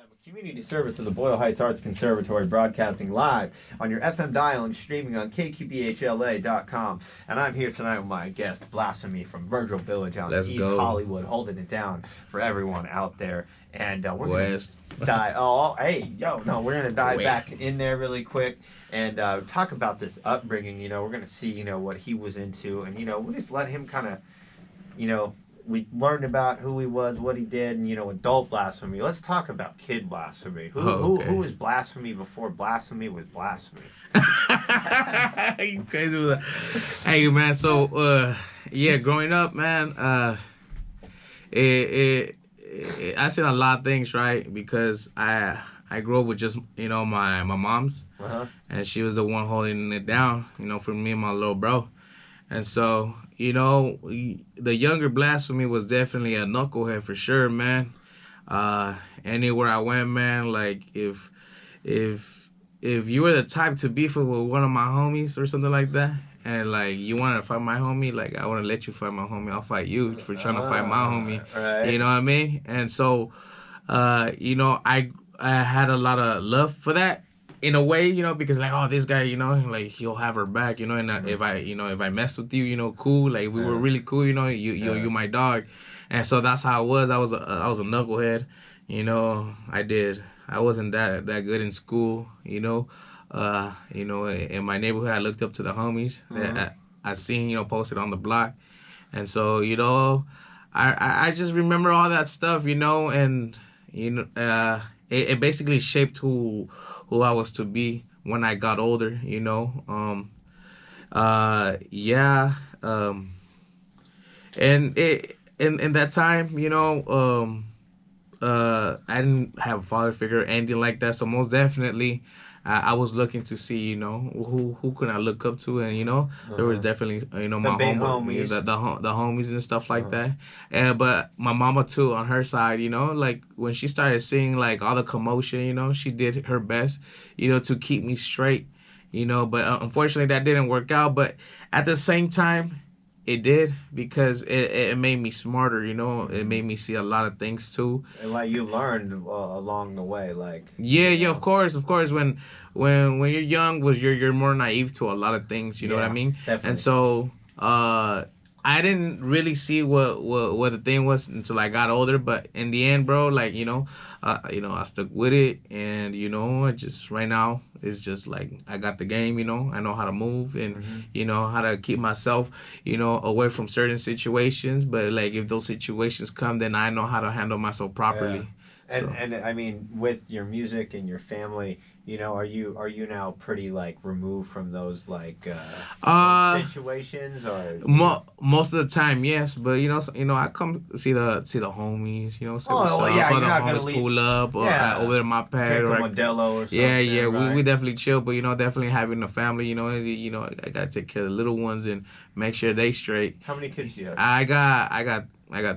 A community service of the Boyle Heights Arts Conservatory, broadcasting live on your FM dial and streaming on kqbhla.com. And I'm here tonight with my guest, Blazzphemy from Virgil Village out in East Hollywood, holding it down for everyone out there. And we're going to dive. Oh, hey, yo, no, we're going to dive back in there really quick and talk about this upbringing. You know, we're going to see, you know, what he was into, and we'll just let him kind of, we learned about who he was, what he did, and adult blasphemy. Let's talk about kid blasphemy. Who was Blazzphemy before blasphemy was blasphemy? You crazy with that? Hey man, so growing up, man, I seen a lot of things, right? Because I grew up with just my mom's, and she was the one holding it down, for me and my little bro. And so, the younger Blazzphemy was definitely a knucklehead for sure, man. Anywhere I went, man, like if you were the type to beef with one of my homies or something like that, and like you wanted to fight my homie, like I wouldn't let you fight my homie. I'll fight you for trying to fight my homie. Right. You know what I mean? And so, I had a lot of love for that. In a way, because like, oh, this guy, like he'll have her back, and if I mess with you, cool, like we were really cool, you my dog, and so that's how it was. I was a knucklehead, I wasn't that good in school, in my neighborhood I looked up to the homies that I seen, posted on the block, and so I just remember all that stuff, and it basically shaped who I was to be when I got older, and in that time, I didn't have a father figure or anything like that, so most definitely I was looking to see, who could I look up to, and there was definitely, my homies, the homies and stuff like that. And but my mama too, on her side, like when she started seeing like all the commotion, she did her best, to keep me straight, But unfortunately, that didn't work out. But at the same time, it did, because it made me smarter, It made me see a lot of things too. And like you learned along the way, like of course. When you're young, you're more naive to a lot of things. You know what I mean? Definitely. And so I didn't really see what the thing was until I got older. But in the end, bro, like I stuck with it, and I just right now it's just like I got the game. I know how to move, and how to keep myself away from certain situations. But like if those situations come, then I know how to handle myself properly. Yeah. And I mean, with your music and your family, are you now pretty like removed from those like situations, or most of the time, yes, but I come see the homies, you're not gonna leave. Pull up or over to my pad, take a Modelo or something. Yeah, right? we definitely chill, but definitely having a family, I gotta take care of the little ones and make sure they straight. How many kids do you have? I got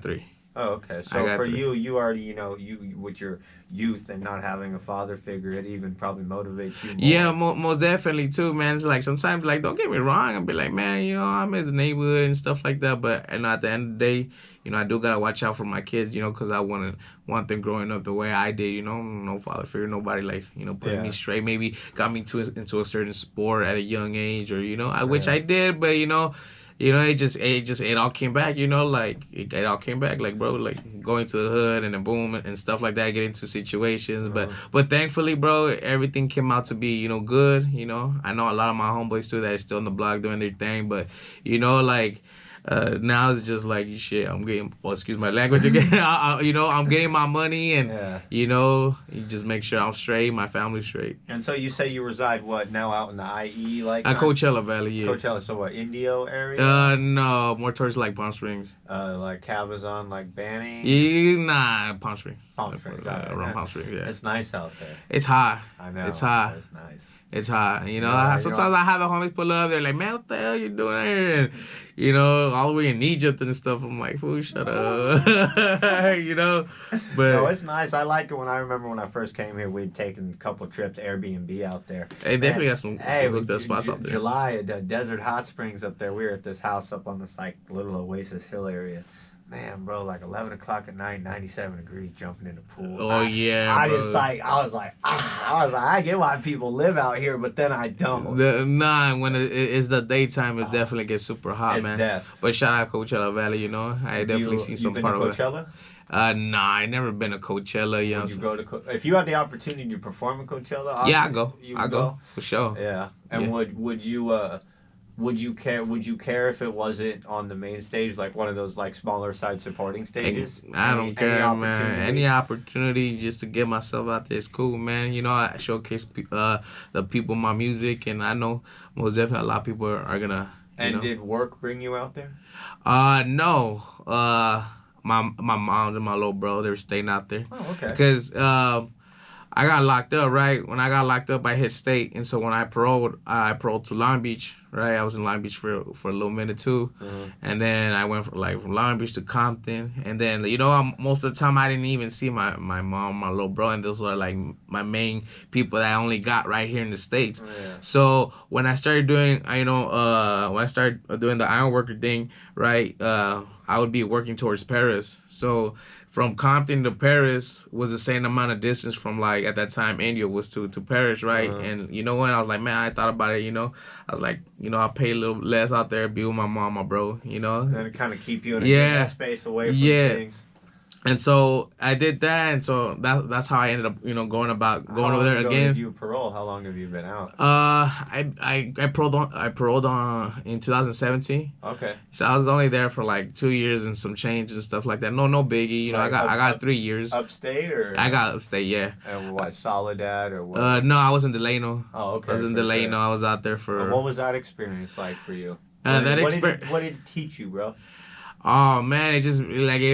3. Oh, okay. So for you already, you with your youth and not having a father figure, it even probably motivates you more. Yeah, most definitely too, man. It's like sometimes, like, don't get me wrong, I'll be like, man, I'm in the neighborhood and stuff like that, but at the end of the day, I do gotta watch out for my kids, because I want them growing up the way I did, no father figure, nobody like, putting me straight, maybe got me into a certain sport at a young age, or which I did, but it all came back, like it all came back, like, bro, like going to the hood and then boom and stuff like that, get into situations, but thankfully, bro, everything came out to be, good, I know a lot of my homeboys too that are still on the block doing their thing, but like, now it's just like shit. I'm getting, excuse my language again. I'm getting my money, and you just make sure I'm straight, my family's straight. And so you say you reside now out in the IE, like Coachella Valley, yeah. Coachella, so what, Indio area? No, more towards like Palm Springs. Like Cabazon, like Banning? Yeah, Palm Springs. Palm Springs, around Palm Springs, yeah. It's nice out there. It's hot. I know. It's hot. It's nice. It's hot. Sometimes I have the homies pull up. They're like, man, what the hell you doing here? And, all the way in Egypt and stuff. I'm like, fool, shut up. But no, it's nice. I like it. I remember when I first came here, we'd taken a couple trips Airbnb out there. Hey, definitely got some hooked up spots out there. July, the Desert Hot Springs up there. We were at this house up on this like little Oasis Hill area. man, bro, like 11 o'clock at night, 97 degrees, jumping in the pool. Oh, yeah, I bro. just like, I was like, I get why people live out here, but then I don't. When it's the daytime, it definitely gets super hot, it's man. Death. But shout out Coachella Valley, you know. I definitely seen some part of it. You been to Coachella? Nah, I never been to Coachella. You Would you go to if you had the opportunity to perform in Coachella? Yeah, I go. I go for sure. Yeah, and would you care if it wasn't on the main stage, like one of those like smaller side supporting stages? I don't care, man. Any opportunity just to get myself out there is cool, man. You know, I showcase the people my music, and I know most definitely a lot of people are gonna. And did work bring you out there? No. My mom's and my little bro, they were staying out there. Oh, okay. Because I got locked up, right? When I got locked up, I hit state, and so when I paroled to Long Beach, right? I was in Long Beach for a little minute too, and then I went from Long Beach to Compton, and then most of the time I didn't even see my mom, my little bro, and those are like my main people that I only got right here in the States. Yeah. So when I started doing, when I started doing the iron worker thing, right? I would be working towards Paris, so. From Compton to Paris was the same amount of distance from, like, at that time, India was to Paris, right? And you know what? I was like, man, I thought about it, I was like, I'll pay a little less out there, be with my mom, my bro, And it kind of keep you in a space away from things. And so I did that, and so that's how I ended up, going over there again. How long did you parole? How long have you been out? I paroled on in 2017. Okay. So I was only there for like 2 years and some change and stuff like that. No biggie. Like I got 3 years. Upstate or? I got upstate, yeah. And what, Soledad or what? No, I was in Delano. Oh, okay. I was in Delano. Sure. I was out there for. And what was that experience like for you? What did it teach you, bro? Oh man, it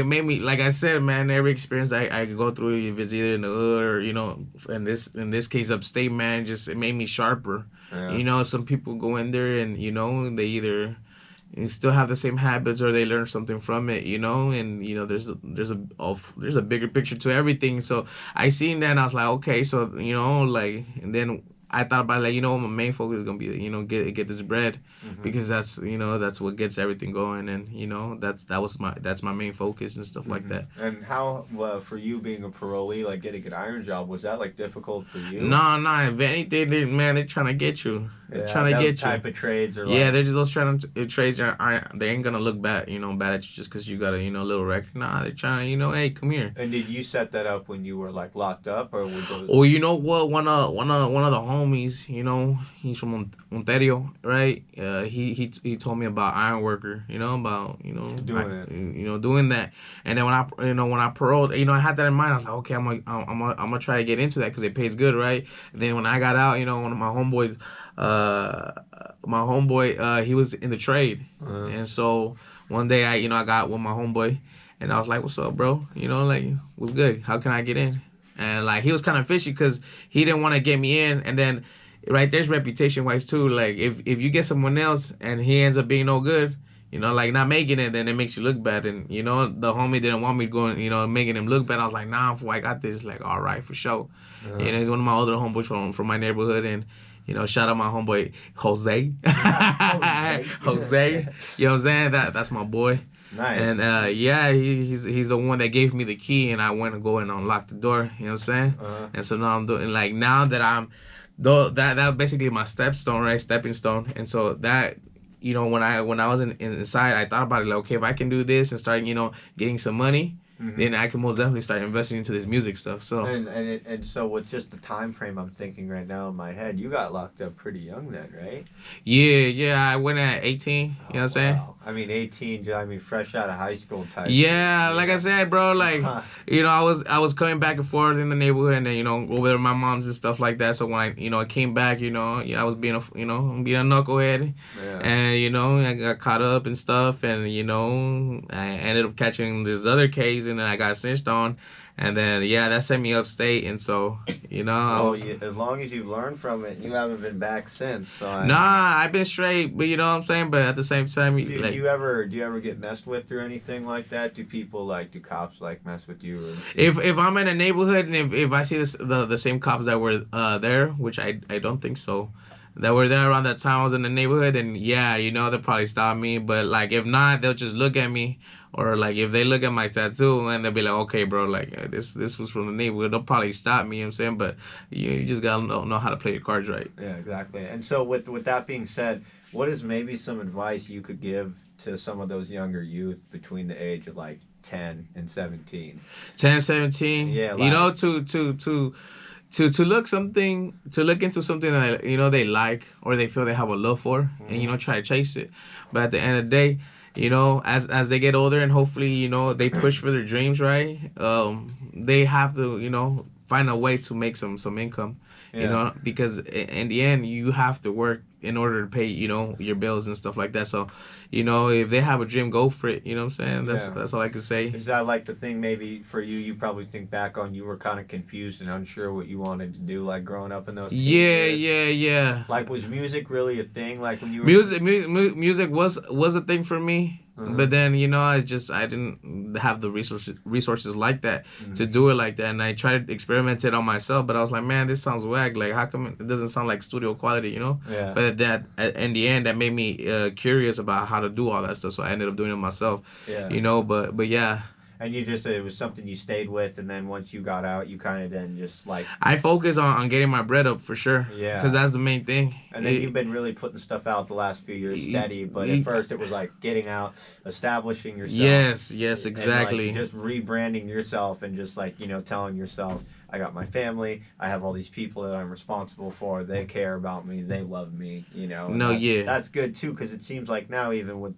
made me, like I said, man, every experience I go through, if it's either in the hood or in this case upstate, man, it made me sharper. Yeah. Some people go in there and they either still have the same habits or they learn something from it, and there's a bigger picture to everything. So I seen that and I was like, okay, so and then I thought about my main focus is gonna be get this bread, because that's that's what gets everything going, and that's my main focus and stuff like that. And how for you being a parolee, like getting an iron job, was that like difficult for you? No, if anything, they're trying to get you. They're trying to get you. Type of trades are they're just those trades they ain't gonna look bad bad at you just because you got a little record. Nah, they're trying to hey, come here. And did you set that up when you were like locked up, or was those... Oh, you know what? One of the homies, he's from Ontario, right? He told me about iron worker, about doing that. And then when I paroled, I had that in mind. I was like, okay, I'm gonna try to get into that because it pays good, right? And then when I got out, one of my homeboys, he was in the trade, and so one day I got with my homeboy, and I was like, what's up, bro? What's good? How can I get in? And like he was kind of fishy because he didn't want to get me in, and then right there's reputation wise too. Like if you get someone else and he ends up being no good, like not making it, then it makes you look bad. And the homie didn't want me going, making him look bad. I was like, nah, I got this. Like, all right, for sure. He's one of my older homeboys from my neighborhood, and shout out my homeboy Jose. Jose. You know what I'm saying? That's my boy. Nice. And he's the one that gave me the key, and I went to go and unlock the door. You know what I'm saying? And so now I'm doing now that I'm, that basically my stepping stone. And so that when I was inside, I thought about it like, okay, if I can do this and start getting some money. Then I can most definitely start investing into this music stuff. So and so with just the time frame I'm thinking right now in my head, you got locked up pretty young then, right? Yeah. I went at 18. You know what I'm saying? I mean 18. Fresh out of high school type. Yeah, like I said, bro. Like I was coming back and forth in the neighborhood, and then over there with my mom's and stuff like that. So when I came back, I was being a knucklehead, and I got caught up and stuff, and I ended up catching this other case. And then I got cinched on, and then that sent me upstate, and so as long as you've learned from it, you haven't been back since. So I've been straight, but you know what I'm saying. But at the same time, do you ever get messed with or anything like that? Do cops mess with you? If I'm in a neighborhood and if I see the same cops that were there, which I don't think so, that were there around that time I was in the neighborhood, and they'll probably stop me. But if not, they'll just look at me. or like if they look at my tattoo and they'll be like, okay, bro, like this was from the neighborhood. They'll probably stop me. You know what I'm saying, but you just gotta know how to play your cards right. Yeah, exactly. And so with that being said, what is maybe some advice you could give to some of those younger youth between the age of like 10 and 17? 10 and 17. Yeah, like, you know, to look into something that they like or they feel they have a love for, and try to chase it. But at the end of the day, as they get older and hopefully they push for their dreams, right? They have to find a way to make some income. Yeah. Because in the end you have to work in order to pay your bills and stuff like that. So if they have a dream, go for it. You know what I'm saying? That's all I can say. Is that like the thing maybe for you probably think back on, you were kind of confused and unsure what you wanted to do, like growing up in those years? Yeah. Like, was music really a thing, like when you were music was a thing for me? But then I didn't have the resources like that to do it like that, and I tried to experiment it on myself, but I was like, man, this sounds whack. Like, how come it doesn't sound like studio quality? Yeah. But that in the end, that made me curious about how to do all that stuff, so I ended up doing it myself. Yeah. But yeah. And it was something you stayed with, and then once you got out, you kind of then just like... I focus on getting my bread up for sure. Yeah. Because that's the main thing. And then you've been really putting stuff out the last few years steady, but at first it was like getting out, establishing yourself. Yes, exactly. And like just rebranding yourself and just like, telling yourself, I got my family, I have all these people that I'm responsible for, they care about me, they love me, That's good too, because it seems like now, even with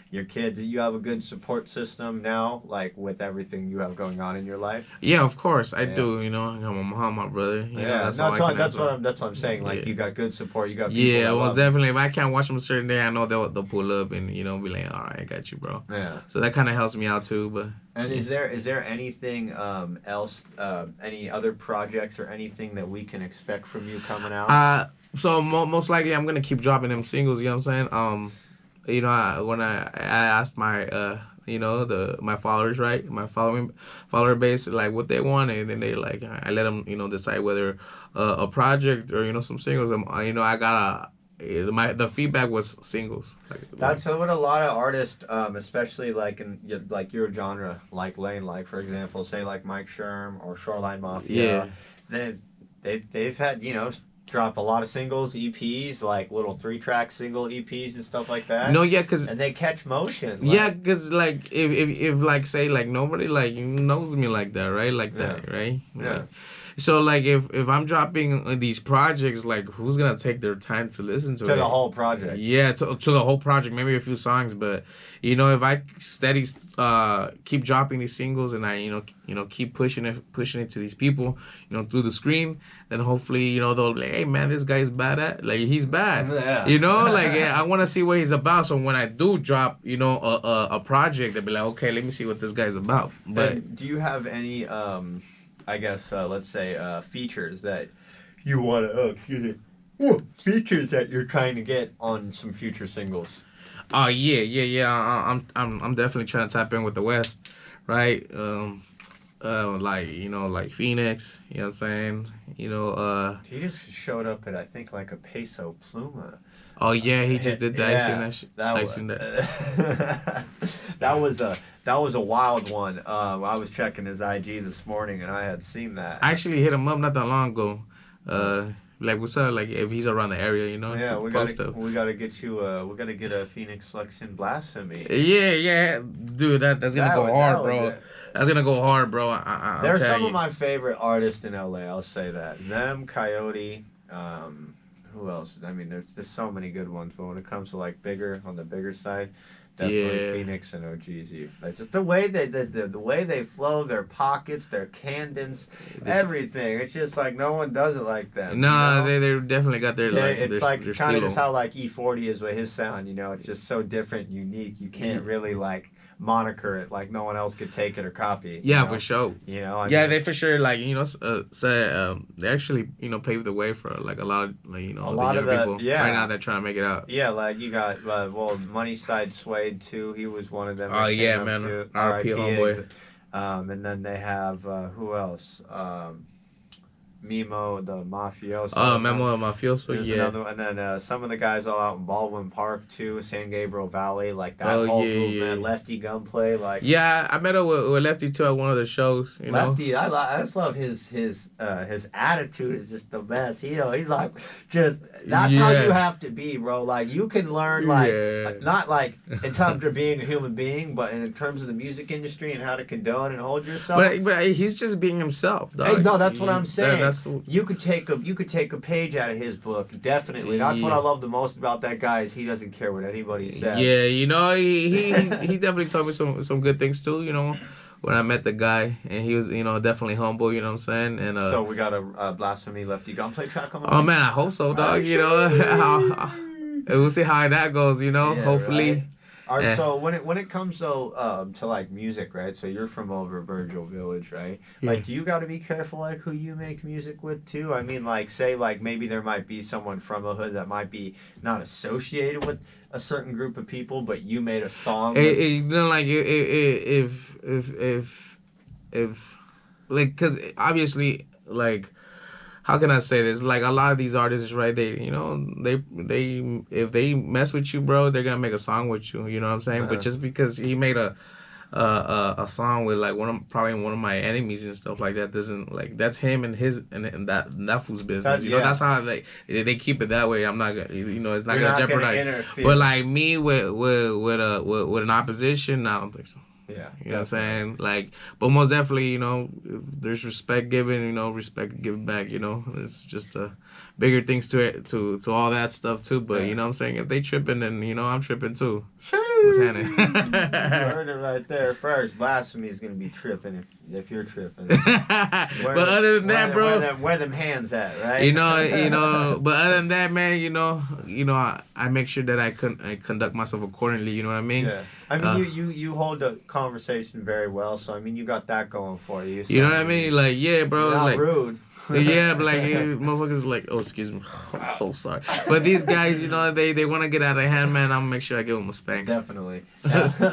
your kids, you have a good support system now, like with everything you have going on in your life. Yeah, of course I do. I got my mom, my brother. That's what I'm saying. Like, you got good support, you got people. Yeah, well, definitely. If I can't watch them a certain day, I know they'll pull up and be like, all right, I got you, bro. Yeah. So that kind of helps me out too, but. And is there anything else, any other projects or anything that we can expect from you coming out? So most likely I'm gonna keep dropping them singles. You know what I'm saying? When I asked my my followers, right, my follower base, like what they wanted, and they like, I let them decide whether a project or some singles. I got the feedback was singles. That's what a lot of artists, especially like in your genre, like Lane, like for example, say like Mike Sherm or Shoreline Mafia. Yeah. They've had drop a lot of singles, EPs, like little 3-track single EPs and stuff like that. And they catch motion. Because like if like say like nobody like knows me like that, right? Like that, right? Yeah. Like, so like if I'm dropping these projects, like who's gonna take their time to listen to it? To the whole project. Yeah, to the whole project, maybe a few songs, but if I steady keep dropping these singles and I keep pushing it to these people through the screen, then hopefully they'll be like, hey man, this guy's bad at, like, he's bad. Yeah. I want to see what he's about, so when I do drop a project, they'll be like, okay, let me see what this guy's about. But do you have any I guess let's say features that you want to features that you're trying to get on some future singles? Yeah. I'm definitely trying to tap in with the West, right? Like Phoenix, you know what I'm saying? He just showed up at, I think, like a Peso Pluma. Oh yeah, he just did that. Yeah, I seen that. That was a wild one. I was checking his IG this morning and I had seen that. I actually hit him up not that long ago. Like, what's up? Like, if he's around the area, Yeah, we gotta get you. We gotta get a Phoenix Selection Blazzphemy. Yeah, dude, that's gonna go hard, bro. That's gonna go hard, bro. They're some of my favorite artists in LA. I'll say that. Them, Coyote. Who else? I mean, there's so many good ones, but when it comes to like on the bigger side, definitely Phoenix and OGZ. It's just the way the way they flow, their pockets, their cadence, everything. It's just like no one does it like them. No, they definitely got their like. It's their, like their kind of stilo. just how like E40 is with his sound. It's just so different, unique. You can't really like moniker it, like no one else could take it or copy it. Yeah, for sure. I yeah, mean, they for sure like they actually paved the way for like a lot of like, a lot of people yeah. right now that trying to make it out. Yeah, like you got Money Side Suede too. He was one of them. Oh yeah, man. R.I.P. homeboy. And then they have who else? Mimo the Mafioso. Oh, Memo the Mafioso. There's Yeah. another, and then some of the guys all out in Baldwin Park too, San Gabriel Valley, like that Oh, whole yeah, movement, yeah. Lefty Gunplay, like. Yeah, I met up with Lefty too at one of the shows. You Lefty, know? I just love his attitude is just the best. You know, he's like just that's how you have to be, bro. Like you can learn not like in terms of being a human being, but in terms of the music industry and how to condone and hold yourself. But he's just being himself, dog. Hey, no, that's what I'm saying. You could take a page out of his book, definitely. That's what I love the most about that guy is he doesn't care what anybody says. Yeah, you know, he definitely told me some good things too, you know. When I met the guy, and he was, you know, definitely humble, you know what I'm saying? And so we got a Blazzphemy Lefty Gunplay track on the way? Oh, man, I hope so, dog, you know. We'll see how that goes, you know, hopefully. Right. All right, so when it comes to like music, right? So you're from over Virgil Village, right? Yeah. Like, do you got to be careful like who you make music with too? I mean, like, say like maybe there might be someone from a hood that might be not associated with a certain group of people, but you made a song. You know, like if like, cause obviously, like, how can I say this? Like, a lot of these artists, right? They, you know, they if they mess with you, bro, they're gonna make a song with you. You know what I'm saying? But just because he made a song with like probably one of my enemies and stuff like that doesn't, like, that's him and his and that fool's business. You know, that's how they keep it that way. I'm not gonna, you know, it's not gonna jeopardize. But like me with an opposition, I don't think so. Yeah, you know what I'm saying? Like, but most definitely, you know, if there's respect given, you know, respect given back, you know. It's just bigger things to it, to all that stuff too. But you know what I'm saying? If they tripping, then, you know, I'm tripping too. What's happening? You heard it right there first. Blazzphemy is gonna be tripping if you're tripping. But other than that, bro, where them hands at, right? You know. But other than that, man, you know, I make sure that I conduct myself accordingly. You know what I mean? Yeah. I mean, you hold the conversation very well. So I mean, you got that going for you. So, you know what I mean? Like, yeah, bro. You're not like rude. Yeah, but like, motherfuckers like, oh, excuse me, I'm so sorry. But these guys, you know, they want to get out of hand, man. I'm gonna make sure I give them a spank. Definitely.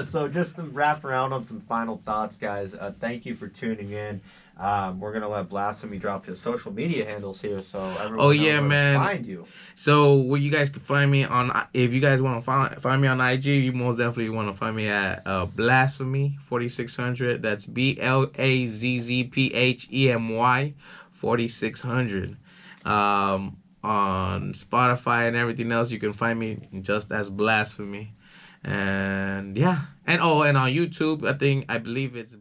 So just to wrap around on some final thoughts, guys. Thank you for tuning in. We're gonna let Blazzphemy drop his social media handles here, so everyone knows where to find you. So where you guys can find me on, if you guys want to find me on IG, you most definitely want to find me at Blazzphemy 4600. That's BLAZZPHEMY 4600. On Spotify and everything else, you can find me just as Blazzphemy. And yeah, and on YouTube, I believe it's